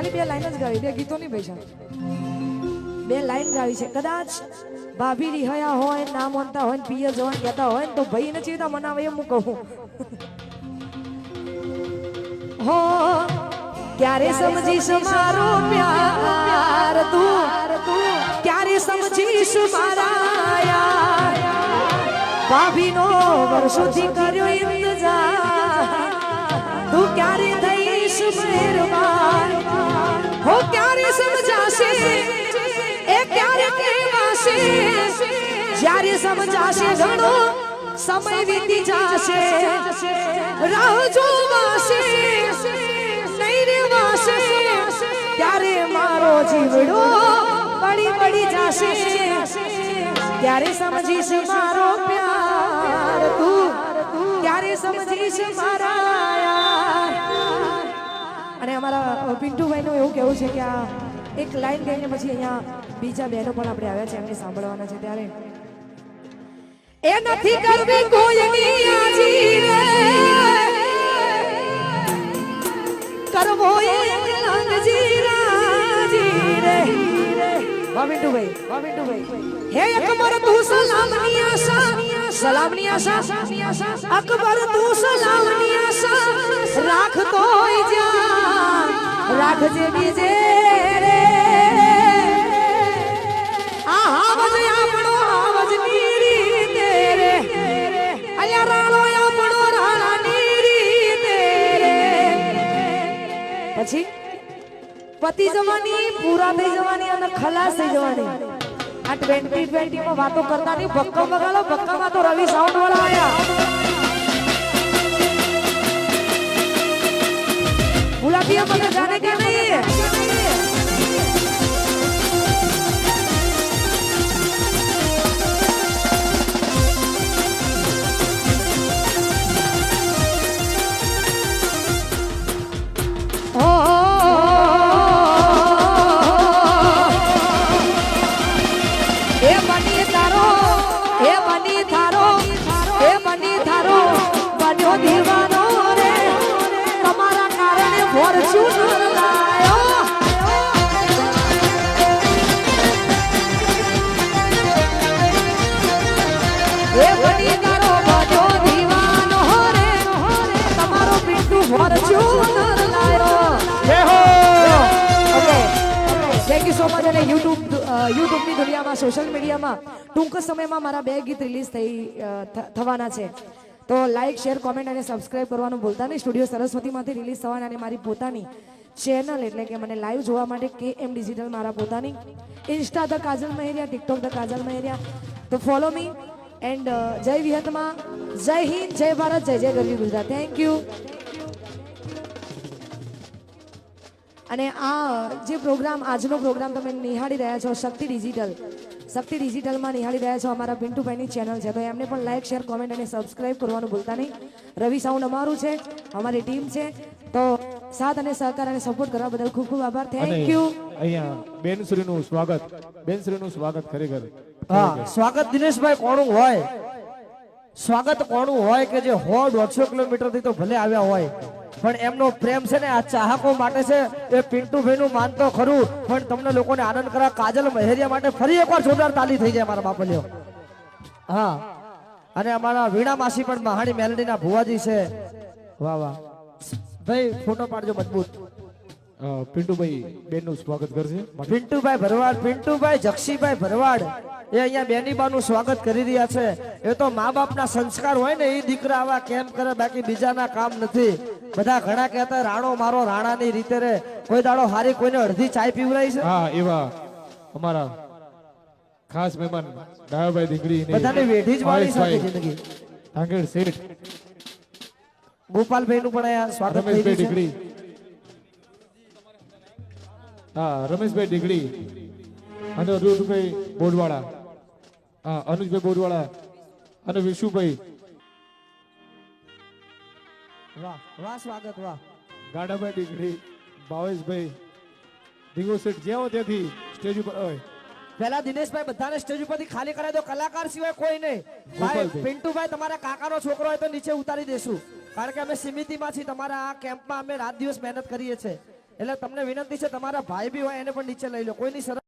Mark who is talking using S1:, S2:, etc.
S1: ખાલી બે લાઈન જ ગાવી, બે ગીતો નહીં પૈસા, બે લાઈન ગાવી છે. કદાચ ભાભી રિહાયા હોય, ના માનતા હોય, પિયર જવાન કહેતા હોય તો ભાઈ ને ચેતા મનાવે એમ હું કહું. હો ક્યારે સમજીશ મારો પ્યાર તું, ક્યારે સમજીશ મારા યાર, ભાભીનો વર્ષોથી કર્યો ઇંતજાર, તું ક્યારે થઈશ મહેરબાન, હો ક્યારે સમજાશે એ ક્યારે કહેવાશે, જ્યારે સમજાશે ઘણો સમય વીતી જાશે, રાહ જોવાશે નહીં રેવાશે, ત્યારે મારો જીવડો બળી બળી જાશે, ત્યારે સમજીશ મારો પ્યાર તું, ત્યારે સમજીશ મારા યાર. અને અમારા પિન્ટુભાઈ નું એવું કેવું છે કે આ એક લાઈન ગાઈને પછી અહીંયા બીજા બહેનો પણ આપણે આવ્યા છે, એમને સાંભળવાના છે. ત્યારે એ નથી કરવી કોઈની આજી રે, કરવો એકલાંગજી રાજી રે. વાહ પિન્ટુભાઈ, હે અકબર તું સલામની આશા, સલામની આશા, અકબર તું સલામની આશા, રાખતો જ્યાં રાખજે બીજે રે, આ હાવજ આપણો હાવજ નીરી તેરે, અલ્યા રાણો આપણો રાણા નીરી તેરે. પછી પતિ જવાની, પૂરા થઈ જવાની અને ખલાસ થઈ જવાની. આ 2020 માં વાતો કરતા નહીં, ભક્કમ વગાડો. ભક્કમમાં તો રવિ સાઉન્ડ વાળા આયા. बुलाती है मगर जाने क्या नहीं है. યુટ્યુબની દુનિયામાં, સોશિયલ મીડિયામાં ટૂંક સમયમાં મારા 2 ગીત રિલીઝ થવાના છે. તો લાઈક, શેર, કોમેન્ટ અને સબસ્ક્રાઇબ કરવાનું ભૂલતા નહીં. સ્ટુડિયો સરસ્વતીમાંથી રિલીઝ થવાના અને મારી પોતાની ચેનલ એટલે કે મને લાઈવ જોવા માટે KM ડિજિટલ, મારા પોતાની insta the Kajal Maheriya, TikTok the Kajal Maheriya. તો ફોલો મી એન્ડ જય વિહતમાં, જય હિન્દ, જય ભારત, જય જય ગરવી ગુજરાત. Thank you. અને આ જે પ્રોગ્રામ, આજનો પ્રોગ્રામ તમે નિહાળી રહ્યા છો શક્તિ ડિજિટલમાં નિહાળી રહ્યા છો. અમારા પિન્ટુભાઈની ચેનલ છે, તો એમને પણ લાઈક, શેર, કોમેન્ટ અને સબસ્ક્રાઇબ કરવાનું ભૂલતા નહીં. રવિ સાઉન્ડ અમારું છે, અમારી ટીમ છે. તો સાથ અને સહકાર અને સપોર્ટ કરવા બદલ ખૂબ ખૂબ આભાર. Thank you.
S2: અહીંયા બેનશ્રીનું સ્વાગત ખરેખર.
S3: હા, સ્વાગત દિનેશભાઈ કોણું હોય, સ્વાગત કોણું હોય કે જે 100-150 કિલોમીટર થી તો ભલે આવ્યા હોય, પણ એમનો પ્રેમ છે ને આ ચાહકો માટે છે. એ પિન્ટુભાઈ નું માનતો ખરું, પણ તમને લોકોને આનંદ કરવા કાજલ મહેરિયા માટે ફરી એકવાર જોરદાર તાલી થઈ જાય મારા બાપલ્યો. હા, અને અમારા વીણા માસી પણ મહાણી મેલડીના ભુવાજી છે. વાહ વાહ ભાઈ, ફોટો પાડજો મજબૂત.
S2: પિન્ટુભાઈ બેનનું સ્વાગત કરશે.
S3: પિન્ટુભાઈ ભરવાડ, પિન્ટુભાઈ જક્ષીભાઈ ભરવાડ એ અહીંયા બેનીબાનું સ્વાગત કરી રહ્યા છે. એ તો મા બાપના સંસ્કાર હોય ને, એ દીકરા આવા કેમ કરે, બાકી બીજાના કામ નથી. બધા ઘણા કહેતા રાણો મારો રાણાની રીતે રે, કોઈ દાડો હારી કોઈને અડધી ચાય પીવરાઈ છે.
S2: હા, એવા અમારા ખાસ મહેમાન ડાયાભાઈ દીકરી
S3: બધાને વેઠી જ વાળી સાથે જિંદગી.
S2: ધાંગેડ શેઠ
S3: ગોપાલભાઈ નું પણ અહીંયા સ્વાગત થઈ રહ્યું છે.
S2: હા, રમેશભાઈ ડીગડી અને અનુજભાઈ બોરવાડા, હા અનુજભાઈ બોરવાડા અને વિશુભાઈ.
S3: વાહ વાહ, સ્વાગત. વાહ,
S2: ગાડાભાઈ ડીગડી, ભાવેશભાઈ ધીંગો શેઠ, જ્યાં ત્યાંથી સ્ટેજ ઉપર હોય.
S3: પેલા દિનેશભાઈ બધાને સ્ટેજ ઉપરથી ખાલી કરાવી દો, કલાકાર સિવાય કોઈ નહીં. ભાઈ પિન્ટુભાઈ, તમારા કાકાનો છોકરો હોય તો નીચે ઉતારી દેશું, કારણ કે અમે સમિતિમાં છીએ. તમારા આ કેમ્પમાં અમે રાત દિવસ મહેનત કરીએ છીએ. એટલે તમને વિનંતી છે તમારા ભાઈ બી હોય એને પણ નીચે લઈ લો કોઈની શરમ